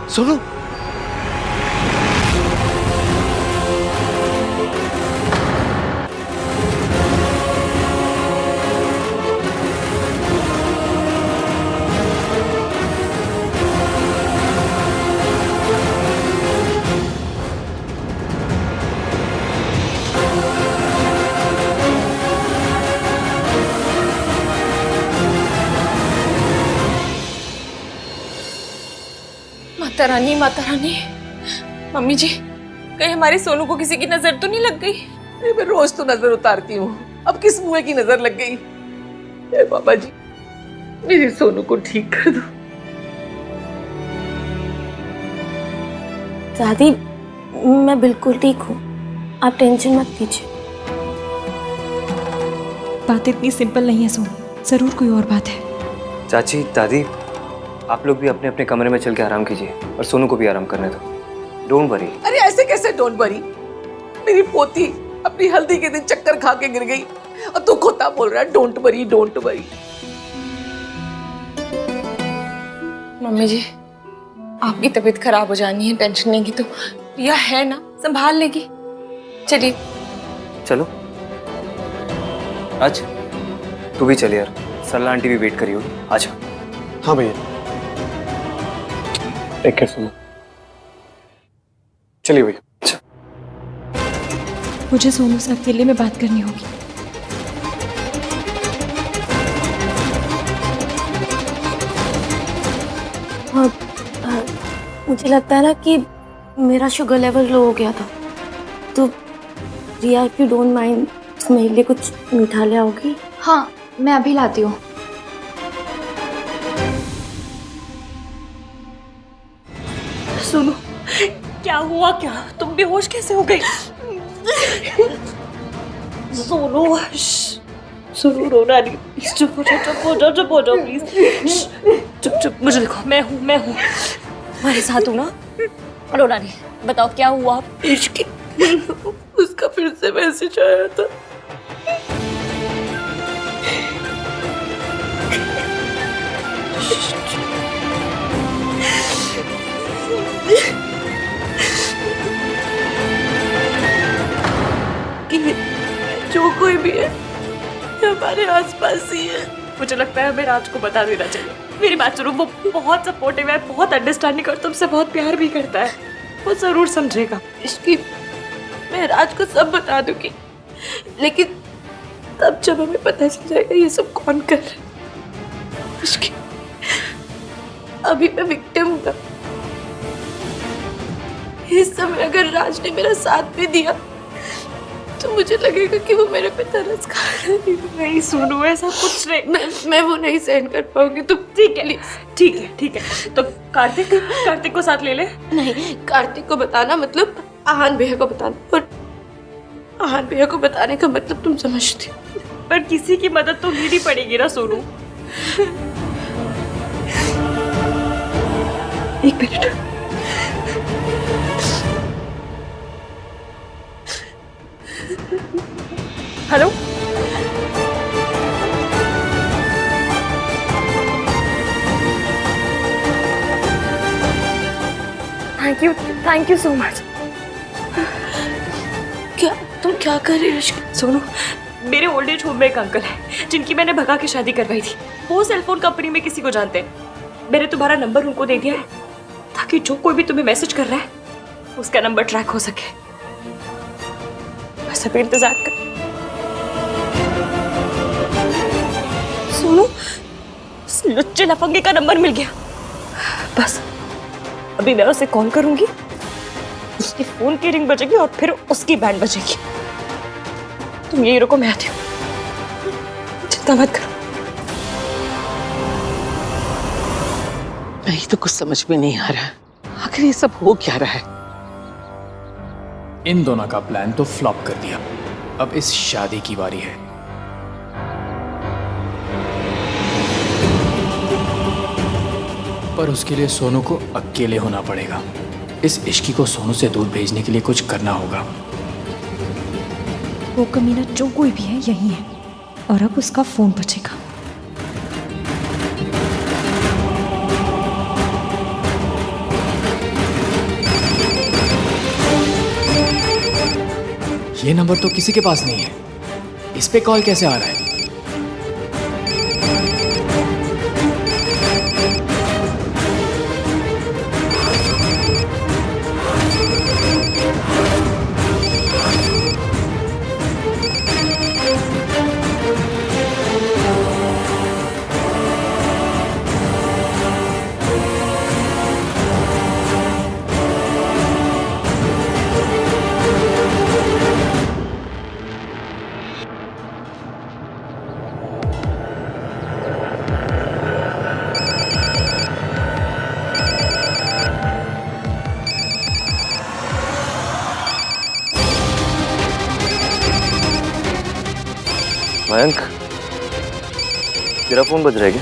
सोनू, माता रानी, मम्मी जी, कहीं हमारे सोनू को किसी की नजर तो नहीं लग गई? मैं रोज तो नजर उतारती हूँ, अब किस मुँह की नजर लग गई? ए बाबा जी, मेरे सोनू को ठीक कर दो। दादी, मैं बिल्कुल ठीक हूँ, आप टेंशन मत लीजिए। बात इतनी सिंपल नहीं है सोनू, जरूर कोई और बात है। चाची, दादी, आप लोग भी अपने अपने कमरे में चल के आराम कीजिए और सोनू को भी आराम करने दो। Don't worry. अरे ऐसे कैसे डोंट वरी? मेरी पोती अपनी हल्दी के दिन चक्कर खा के गिर गई और तू खोता बोल रहा है don't worry don't worry. Mummy ji, आपकी तबीयत खराब हो जानी है, टेंशन लेंगी तो रिया है ना, संभाल लेगी। चलिए चलो। आज तू भी चल यार, सरला आंटी भी वेट करी होगी। आजा। हाँ भैया, टेक केयर सोनू। चलिए भैया। अच्छा, मुझे सोनू से अकेले में बात करनी होगी। मुझे लगता है ना कि मेरा शुगर लेवल लो हो गया था, तो रिया, इफ यू डोंट माइंड, मेरे लिए कुछ मीठा ले आओगी? हाँ, मैं अभी लाती हूँ। सुनो, क्या हुआ? क्या तुम बेहोश कैसे हो गई? सोनू, सुनो, रोना नहीं, चुप हो जाओ प्लीज। चुप, मुझे देखो, मैं हूँ तुम्हारे साथ हूँ ना, रोना नहीं। बताओ क्या हुआ? इश्क, उसका फिर से मैसेज आया था। जो कोई भी है हमारे आसपास ही है। मुझे लगता है हमें राज को बता देना चाहिए। मेरी बात सुनो, वो बहुत सपोर्टिव है, बहुत अंडरस्टैंडिंग और तुमसे बहुत प्यार भी करता है, वो जरूर समझेगा। इसकी मैं राज को सब बता दूंगी, लेकिन तब जब हमें पता चल जाएगा ये सब कौन कर रहा है। इसकी अभी मैं विक्टिम हूँ ना, इस समय अगर राज ने मेरा साथ भी दिया तो मुझे लगेगा कि वो मेरे पे तरस खा रहा है। नहीं सुनो, ऐसा कुछ नहीं, मैं वो नहीं सहन कर पाऊंगी। तो ठीक है, तो कार्तिक को साथ ले ले। नहीं, कार्तिक को बताना मतलब आहान भैया को बताना, और आहान भैया को बताने का मतलब तुम समझती हो। पर किसी की मदद तो लेनी पड़ेगी ना सोनू। एक minute, hello, thank you so much. क्या तुम क्या कर रही हो? सोनू, मेरे ओल्ड एज होम में एक अंकल है जिनकी मैंने भगा के शादी करवाई थी। वो सेलफोन कंपनी में किसी को जानते हैं। मैंने तुम्हारा नंबर उनको दे दिया है ताकि जो कोई भी तुम्हें मैसेज कर रहा है उसका नंबर ट्रैक हो सके। बस अभी इंतजार कर। सोनू, उस लुच्चे लफंगे का नंबर मिल गया। बस अभी मैं उसे कॉल करूंगी, उसके फोन की रिंग बजेगी और फिर उसकी बैंड बजेगी। तुम यही रुको, मैं आती हूँ। चिंता मत करो। नहीं तो कुछ समझ में नहीं आ रहा, आखिर ये सब हो क्या रहा है? इन दोनों का प्लान तो फ्लॉप कर दिया, अब इस शादी की बारी है। पर उसके लिए सोनू को अकेले होना पड़ेगा। इस इश्की को सोनू से दूर भेजने के लिए कुछ करना होगा। वो कमीना जो कोई भी है यही है और अब उसका फोन बजेगा। ये नंबर तो किसी के पास नहीं है, इस पे कॉल कैसे आ रहा है? मयंक, तेरा फोन बज रहा है क्या?